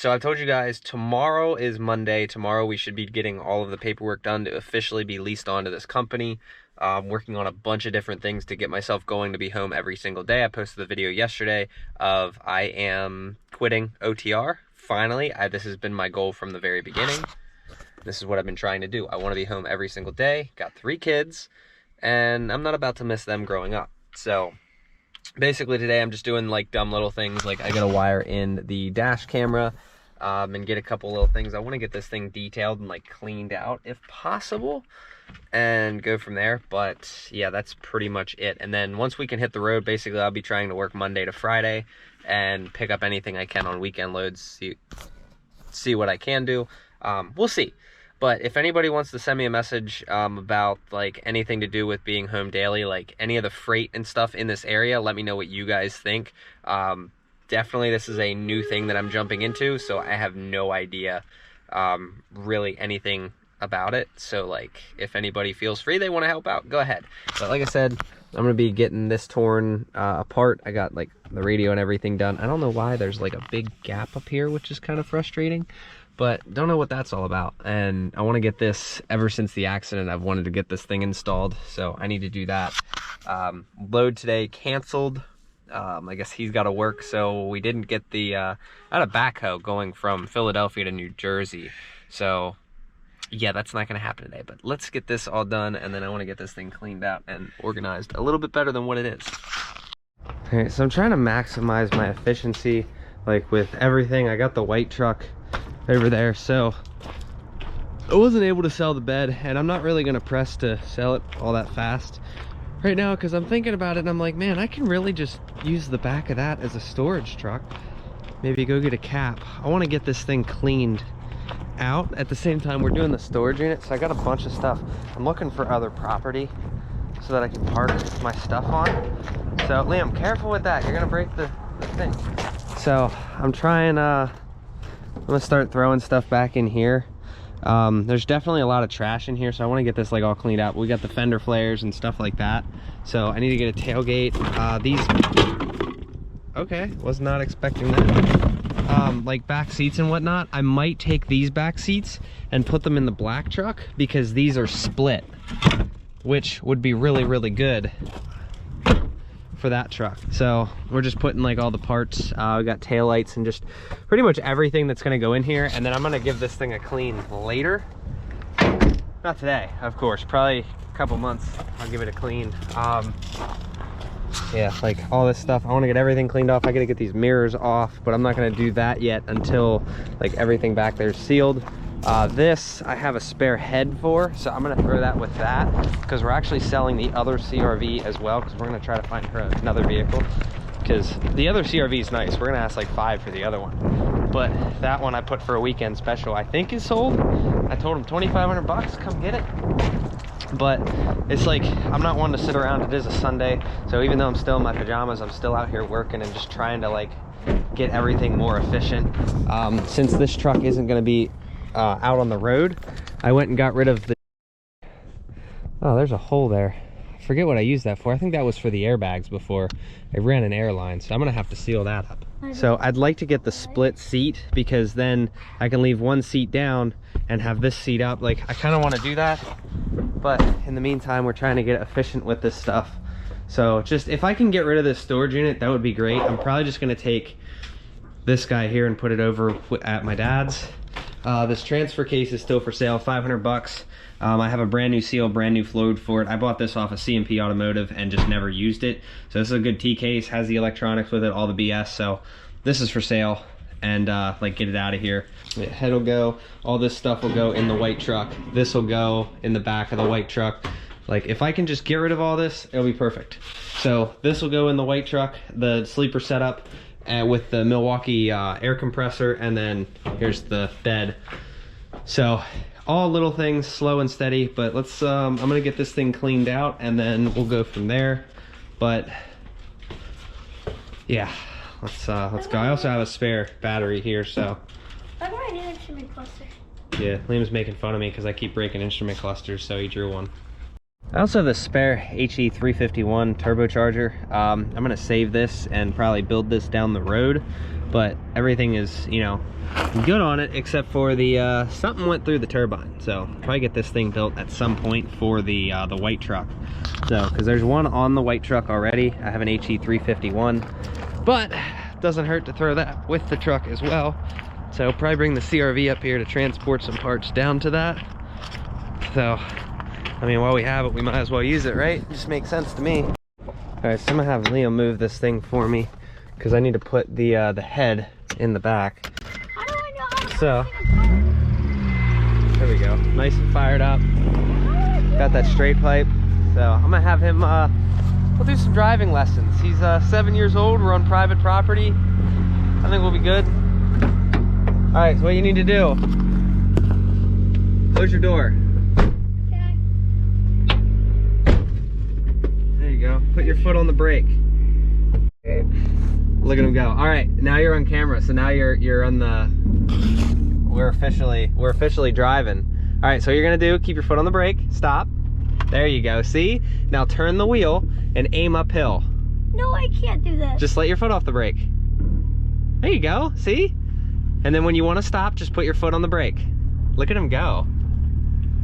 So I've told you guys tomorrow is Monday. Tomorrow we should be getting all of the paperwork done to officially be leased onto this company. I'm working on a bunch of different things to get myself going to be home every single day. I posted the video yesterday of I am quitting OTR. Finally, this has been my goal from the very beginning. This is what I've been trying to do. I want to be home every single day. Got 3 kids, and I'm not about to miss them growing up. So basically today I'm just doing like dumb little things, like I gotta wire in the dash camera and get a couple little things. I want to get this thing detailed and like cleaned out if possible and go from there. But yeah, that's pretty much it. And then once we can hit the road, basically I'll be trying to work Monday to Friday and pick up anything I can on weekend loads, see what I can do. We'll see. But if anybody wants to send me a message about like anything to do with being home daily, like any of the freight and stuff in this area, let me know what you guys think. Definitely this is a new thing that I'm jumping into, so I have no idea really anything about it. So like if anybody feels free, they want to help out, go ahead. But like I said, I'm gonna be getting this torn apart. I got like the radio and everything done. I don't know why there's like a big gap up here, which is kind of frustrating, but don't know what that's all about. And I want to get this, ever since the accident I've wanted to get this thing installed, so I need to do that. Load today canceled. I guess he's got to work, so we didn't get the I had a backhoe going from Philadelphia to New Jersey, so yeah, that's not gonna happen today. But let's get this all done, and then I want to get this thing cleaned out and organized a little bit better than what it is. Okay, so I'm trying to maximize my efficiency, like with everything. I got the white truck over there, so I wasn't able to sell the bed, and I'm not really gonna press to sell it all that fast right now because I'm thinking about it and I'm like, man, I can really just use the back of that as a storage truck. Maybe go get a cap. I want to get this thing cleaned out. At the same time, we're doing the storage unit, so I got a bunch of stuff. I'm looking for other property so that I can park my stuff on. So Liam, careful with that, you're gonna break the thing. So I'm trying, I'm gonna start throwing stuff back in here. There's definitely a lot of trash in here, so I want to get this like all cleaned out. We got the fender flares and stuff like that, so I need to get a tailgate. Okay, was not expecting that. Like back seats and whatnot, I might take these back seats and put them in the black truck because these are split, which would be really good for that truck. So we're just putting like all the parts. We got tail lights and just pretty much everything that's going to go in here, and then I'm going to give this thing a clean later. Not today, of course, probably a couple months I'll give it a clean. Yeah, like all this stuff, I want to get everything cleaned off. I gotta get these mirrors off, but I'm not going to do that yet until like everything back there is sealed. This I have a spare head for, so I'm going to throw that with that because we're actually selling the other CRV as well, because we're going to try to find her another vehicle, because the other CRV is nice. We're going to ask like $5 for the other one, but that one I put for a weekend special, I think is sold. I told him 2,500 bucks, come get it. But it's like, I'm not one to sit around. It is a Sunday, so even though I'm still in my pajamas, I'm still out here working and just trying to like get everything more efficient. Since this truck isn't going to be out on the road, I went and got rid of the, oh, there's a hole there. I forget what I used that for. I think that was for the airbags before. I ran an airline, so I'm gonna have to seal that up. So I'd like to get the split seat, because then I can leave one seat down and have this seat up. Like, I kind of want to do that, but in the meantime we're trying to get efficient with this stuff. So just, if I can get rid of this storage unit, that would be great. I'm probably just going to take this guy here and put it over at my dad's. This transfer case is still for sale, 500 bucks. I have a brand new seal, brand new load for it. I bought this off of CMP Automotive and just never used it. So this is a good T case, has the electronics with it, all the BS. So this is for sale, and like, get it out of here. The head will go, all this stuff will go in the white truck. This will go in the back of the white truck. Like, if I can just get rid of all this, it'll be perfect. So this will go in the white truck, the sleeper setup, with the Milwaukee air compressor, and then here's the bed. So all little things, slow and steady, but let's I'm gonna get this thing cleaned out and then we'll go from there. But yeah, let's go. I also have a spare battery here, so How do I do instrument cluster? yeah, Liam's making fun of me because I keep breaking instrument clusters, so he drew one. I also have a spare HE351 turbocharger. I'm gonna save this and probably build this down the road. but everything is, you know, good on it, except for the something went through the turbine. So probably get this thing built at some point for the white truck. So because there's one on the white truck already. I have an HE 351, but doesn't hurt to throw that with the truck as well. So probably bring the CRV up here to transport some parts down to that. So I mean, while we have it, we might as well use it, right? It just makes sense to me. All right, so I'm gonna have Liam move this thing for me because I need to put the head in the back. How do I know how to So put it apart? there we go, nice and fired up. Got that straight pipe. So I'm gonna have him, we'll do some driving lessons. He's 7 years old, we're on private property. I think we'll be good. All right, so what you need to do, close your door. Okay. There you go, put your foot on the brake. Okay. Look at him go. All right, now you're on camera, so now you're on the, we're officially driving. All right, so what you're gonna do, keep your foot on the brake, stop. There you go, see? Now turn the wheel and aim uphill. No, I can't do that. Just let your foot off the brake. There you go, see? And then when you wanna stop, just put your foot on the brake. Look at him go.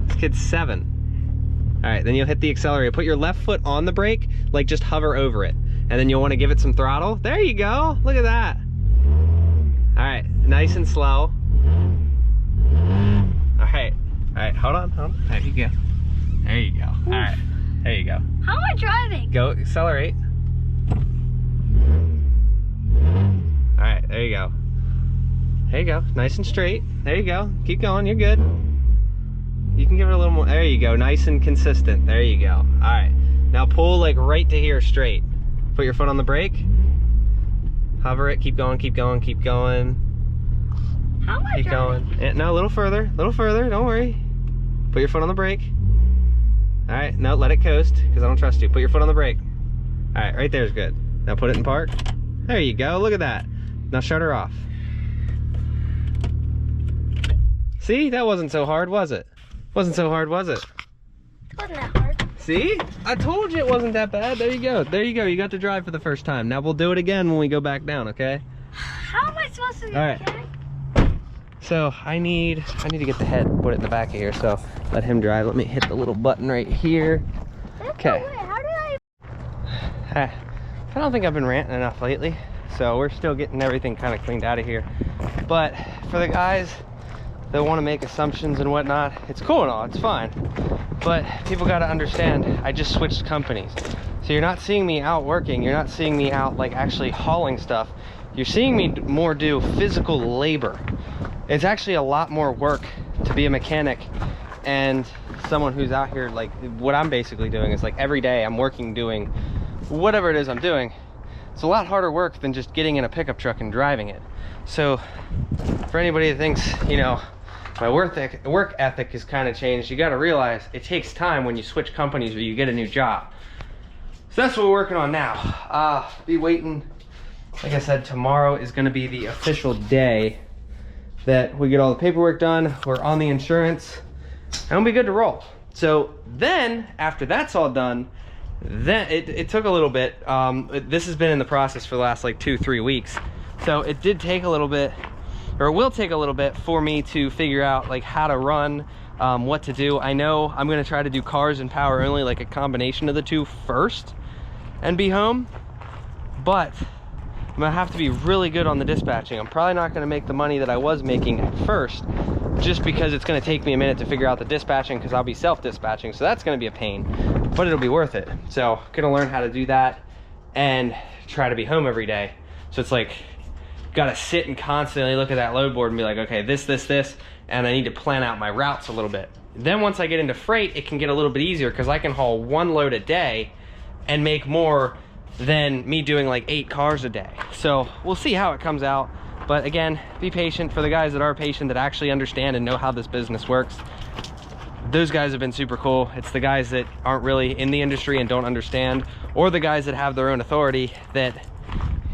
This kid's 7. All right, then you'll hit the accelerator. Put your left foot on the brake, like just hover over it. And then you'll wanna give it some throttle. There you go, look at that. All right, nice and slow. All right, hold on. There you go. There you go. All right, there you go. How am I driving? Go accelerate. All right, there you go. There you go, nice and straight. There you go, keep going, you're good. You can give it a little more, there you go, nice and consistent. There you go. All right, now pull like right to here straight. Put your foot on the brake. Hover it, keep going, keep going, keep going. How am I Keep driving? going. And no, a little further, don't worry. Put your foot on the brake. All right, now let it coast, because I don't trust you. Put your foot on the brake. All right, right there is good. Now put it in park. There you go, look at that. Now shut her off. See, that wasn't so hard, was it? Wasn't so hard, was it? Wasn't that hard? See? I told you it wasn't that bad. There you go. There you go. You got to drive for the first time. Now we'll do it again when we go back down, okay? How am I supposed to do All right. that? So I need to get the head, put it in the back of here. So let him drive. Let me hit the little button right here. Okay. How did I? I don't think I've been ranting enough lately. So we're still getting everything kind of cleaned out of here. But for the guys that want to make assumptions and whatnot, it's cool and all, it's fine. But people got to understand, I just switched companies. So you're not seeing me out working. You're not seeing me out like actually hauling stuff. You're seeing me more do physical labor. It's actually a lot more work to be a mechanic and someone who's out here, like what I'm basically doing is like every day I'm working doing whatever it is I'm doing. It's a lot harder work than just getting in a pickup truck and driving it. So for anybody that thinks, you know, my work ethic has kind of changed, you got to realize it takes time when you switch companies or you get a new job. So that's what we're working on now. Be waiting. Like I said, tomorrow is going to be the official day that we get all the paperwork done. We're on the insurance and we'll be good to roll. So then after that's all done, then it took a little bit. This has been in the process for the last like 2-3 weeks. So it did take a little bit, or it will take a little bit for me to figure out like how to run, what to do. I know I'm gonna try to do cars and power only, like a combination of the two first and be home, but I'm gonna have to be really good on the dispatching. I'm probably not gonna make the money that I was making at first, just because it's gonna take me a minute to figure out the dispatching, because I'll be self-dispatching, so that's gonna be a pain, but it'll be worth it. So gonna learn how to do that and try to be home every day. So it's like, gotta sit and constantly look at that load board and be like, okay, this, and I need to plan out my routes a little bit. Then once I get into freight, it can get a little bit easier because I can haul 1 load a day and make more than me doing like 8 cars a day. So we'll see how it comes out. But again, be patient. For the guys that are patient, that actually understand and know how this business works, those guys have been super cool. It's the guys that aren't really in the industry and don't understand, or the guys that have their own authority that,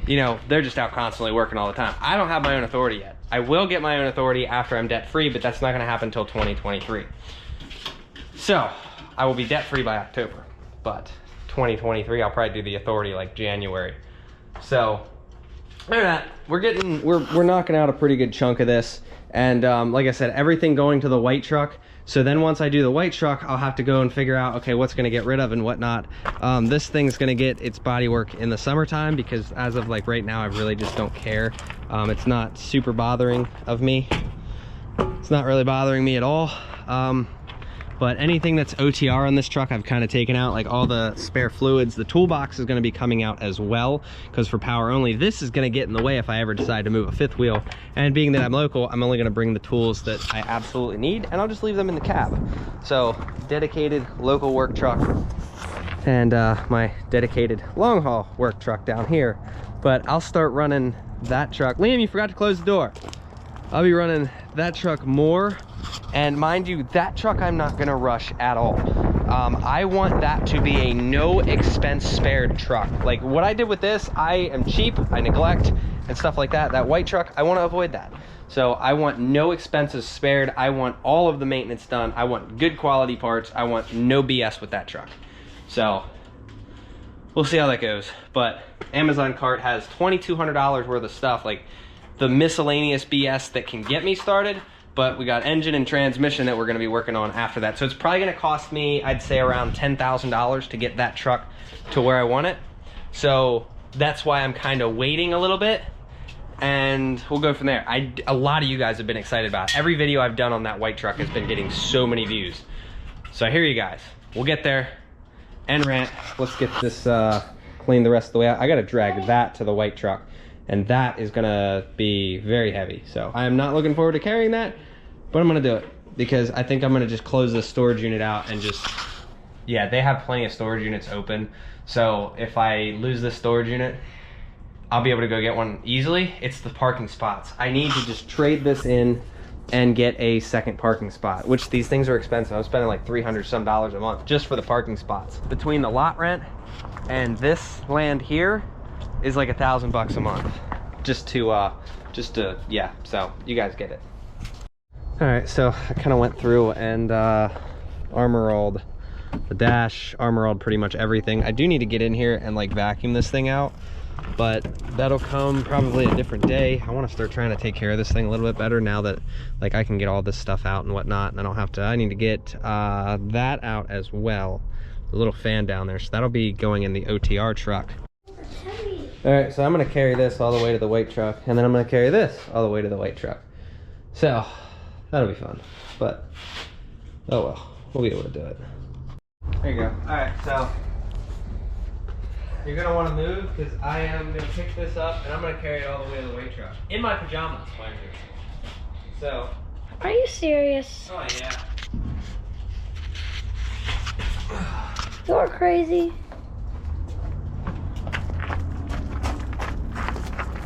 you know, they're just out constantly working all the time. I don't have my own authority yet. I will get my own authority after I'm debt free, but that's not gonna happen until 2023. So I will be debt free by October, but 2023, I'll probably do the authority like January. So All right, we're knocking out a pretty good chunk of this, and like I said, everything going to the white truck. So then once I do the white truck, I'll have to go and figure out, okay, what's going to get rid of and whatnot. This thing's going to get its body work in the summertime, because as of like right now, I really just don't care. It's not super bothering of me. It's not really bothering me at all. But anything that's OTR on this truck, I've kind of taken out, like all the spare fluids. The toolbox is going to be coming out as well, because for power only, this is going to get in the way if I ever decide to move a fifth wheel. And being that I'm local, I'm only going to bring the tools that I absolutely need, and I'll just leave them in the cab. So dedicated local work truck, and my dedicated long haul work truck down here. But I'll start running that truck. Liam, you forgot to close the door. I'll be running that truck more. And mind you, that truck I'm not gonna rush at all. I want that to be a no expense spared truck. Like what I did with this, I am cheap, I neglect and stuff like that. That white truck, I want to avoid that. So I want no expenses spared. I want all of the maintenance done. I want good quality parts. I want no BS with that truck. So we'll see how that goes. But Amazon cart has $2,200 worth of stuff, like the miscellaneous BS that can get me started. But we got engine and transmission that we're going to be working on after that. So it's probably going to cost me, I'd say, around $10,000 to get that truck to where I want it. So that's why I'm kind of waiting a little bit, and we'll go from there. A lot of you guys have been excited about it. Every video I've done on that white truck has been getting so many views. So I hear you guys. We'll get there. End rant. Let's get this cleaned the rest of the way out. I got to drag that to the white truck, and that is gonna be very heavy. So I am not looking forward to carrying that, but I'm gonna do it because I think I'm gonna just close this storage unit out and just, yeah, they have plenty of storage units open. So if I lose this storage unit, I'll be able to go get one easily. It's the parking spots. I need to just trade this in and get a second parking spot, which these things are expensive. I'm spending like $300 some a month just for the parking spots. Between the lot rent and this land here is like $1,000 a month just to yeah, so you guys get it. All right, so I kind of went through and armor-rolled the dash, armor-rolled pretty much everything. I do need to get in here and like vacuum this thing out, but that'll come probably a different day. I want to start trying to take care of this thing a little bit better now that like I can get all this stuff out and whatnot, and I don't have to. I need to get that out as well, the little fan down there, so that'll be going in the OTR truck. All right, so I'm gonna carry this all the way to the white truck, and then I'm gonna carry this all the way to the white truck. So that'll be fun, but oh well, we'll be able to do it. There you go. All right, so you're gonna want to move because I am gonna pick this up and I'm gonna carry it all the way to the weight truck in my pajamas, mind you. So. Are you serious? Oh yeah. You're crazy.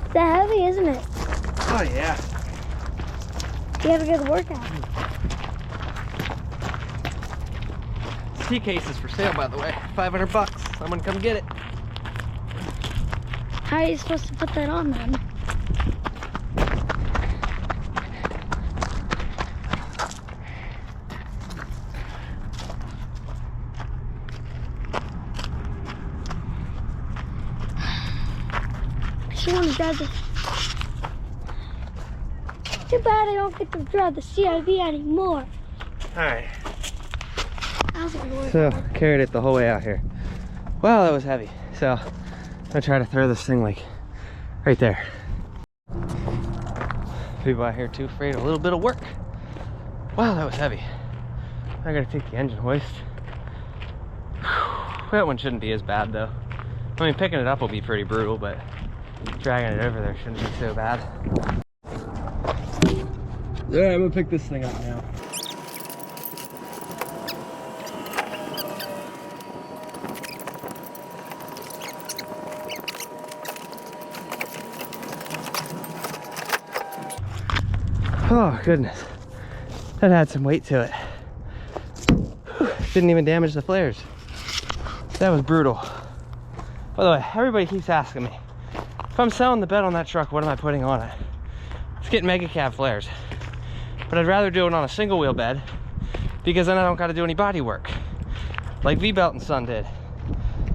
It's that heavy, isn't it? Oh yeah. You have a good workout. Tea case is for sale, by the way. $500. I'm gonna come get it. How are you supposed to put that on then? I just want to drive the... Too bad I don't get to drive the CIV anymore. Alright. How's it going? So, carried it the whole way out here. Wow, that was heavy. So, I'm gonna try to throw this thing like right there. People out here too afraid of a little bit of work. Wow, that was heavy. I gotta take the engine hoist. Whew, that one shouldn't be as bad though. I mean, picking it up will be pretty brutal, but dragging it over there shouldn't be so bad. Yeah, I'm gonna pick this thing up now. Oh goodness, that had some weight to it. Whew, didn't even damage the flares. That was brutal. By the way, everybody keeps asking me, if I'm selling the bed on that truck, what am I putting on it? It's getting mega cab flares. But I'd rather do it on a single wheel bed because then I don't got to do any body work. Like V-Belt and Son did.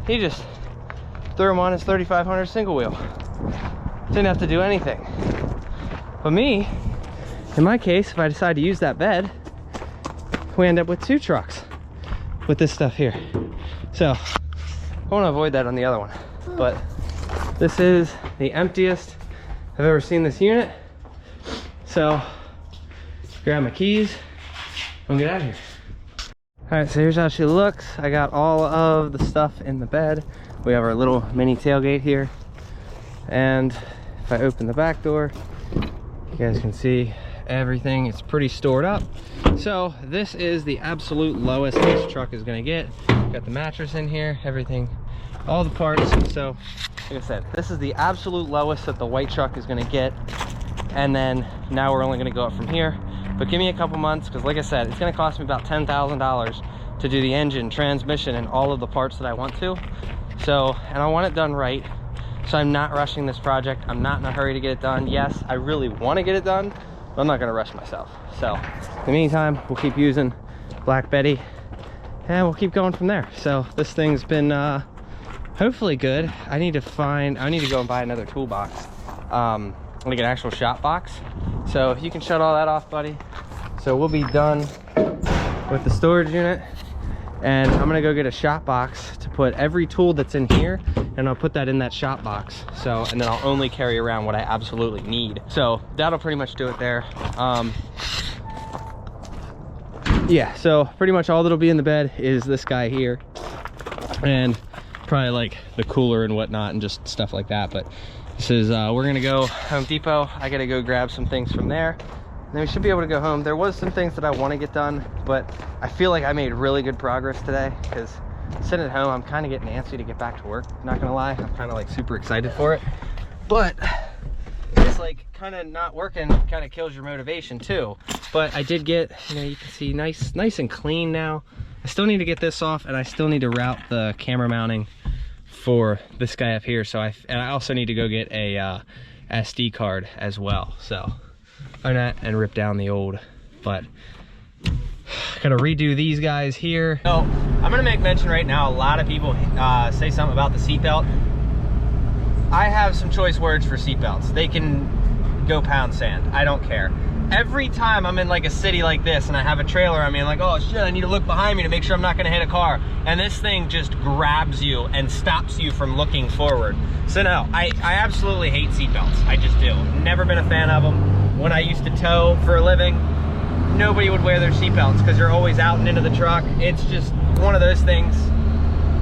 He just threw them on his 3500 single wheel. didn't have to do anything. But me, in my case, if I decide to use that bed, we end up with 2 trucks with this stuff here. So I want to avoid that on the other one. But this is the emptiest I've ever seen this unit. So grab my keys and get out of here. All right, so here's how she looks. I got all of the stuff in the bed. We have our little mini tailgate here. And if I open the back door, you guys can see everything. It's pretty stored up. So this is the absolute lowest this truck is gonna get. Got the mattress in here, everything, all the parts. So like I said, this is the absolute lowest that the white truck is gonna get. And then now we're only gonna go up from here. But give me a couple months, because like I said, it's gonna cost me about $10,000 to do the engine, transmission, and all of the parts that I want to. So, and I want it done right. So I'm not rushing this project. I'm not in a hurry to get it done. Yes, I really want to get it done, but I'm not gonna rush myself. So in the meantime, we'll keep using Black Betty and we'll keep going from there. So this thing's been hopefully good. I need to go and buy another toolbox, like an actual shop box. So if you can shut all that off, buddy. So we'll be done with the storage unit, and I'm gonna go get a shop box to put every tool that's in here, and I'll put that in that shop box. So, and then I'll only carry around what I absolutely need. So that'll pretty much do it there. Yeah, so pretty much all that'll be in the bed is this guy here, and probably like the cooler and whatnot and just stuff like that. But this is we're gonna go Home Depot. I gotta go grab some things from there, and then we should be able to go home. There was some things that I want to get done, but I feel like I made really good progress today, because sitting at home, I'm kind of getting antsy to get back to work, not gonna lie. I'm kind of like super excited for it, but it's like kind of not working kind of kills your motivation too. But I did get, you know, you can see nice and clean now. I still need to get this off, and I still need to route the camera mounting for this guy up here. So and I also need to go get a SD card as well. So on that, and rip down the old, but gotta redo these guys here. So I'm gonna make mention right now, a lot of people say something about the seatbelt. I have some choice words for seatbelts. They can go pound sand, I don't care. Every time I'm in like a city like this and I have a trailer, I mean, like, oh shit, I need to look behind me to make sure I'm not gonna hit a car. And this thing just grabs you and stops you from looking forward. So no, I absolutely hate seatbelts. I just do. Never been a fan of them. When I used to tow for a living, nobody would wear their seatbelts because they're always out and into the truck. It's just one of those things.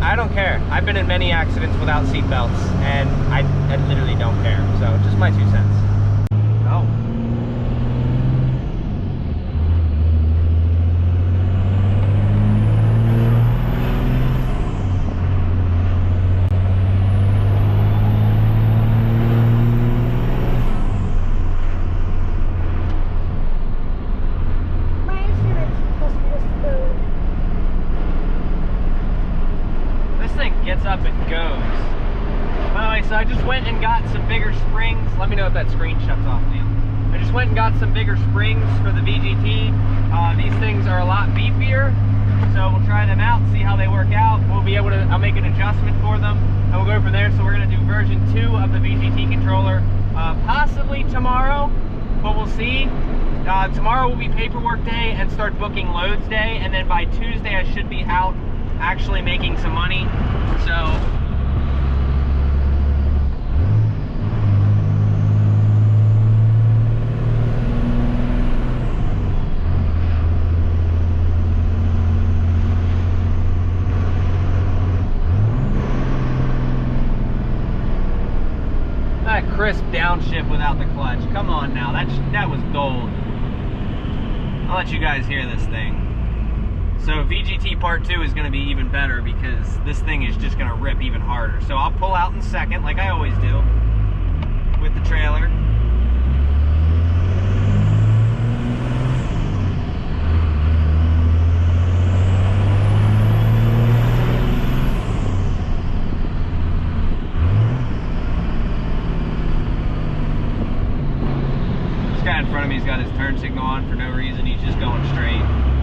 I don't care. I've been in many accidents without seatbelts, and I literally don't care. So just my 2 cents. Oh. Up and goes. By the way, so I just went and got some bigger springs. Let me know if that screen shuts off, Neil. I just went and got some bigger springs for the VGT. These things are a lot beefier, so we'll try them out, see how they work out. We'll be able to, I'll make an adjustment for them, and we'll go from there. So we're gonna do version 2 of the VGT controller, possibly tomorrow, but we'll see. Tomorrow will be paperwork day and start booking loads day, and then by Tuesday I should be out actually making some money. So that crisp downshift without the clutch, come on now, that was gold. I'll let you guys hear this thing. So VGT part 2 is going to be even better, because this thing is just going to rip even harder. So I'll pull out in second, like I always do, with the trailer. This guy in front of me has got his turn signal on for no reason. He's just going straight.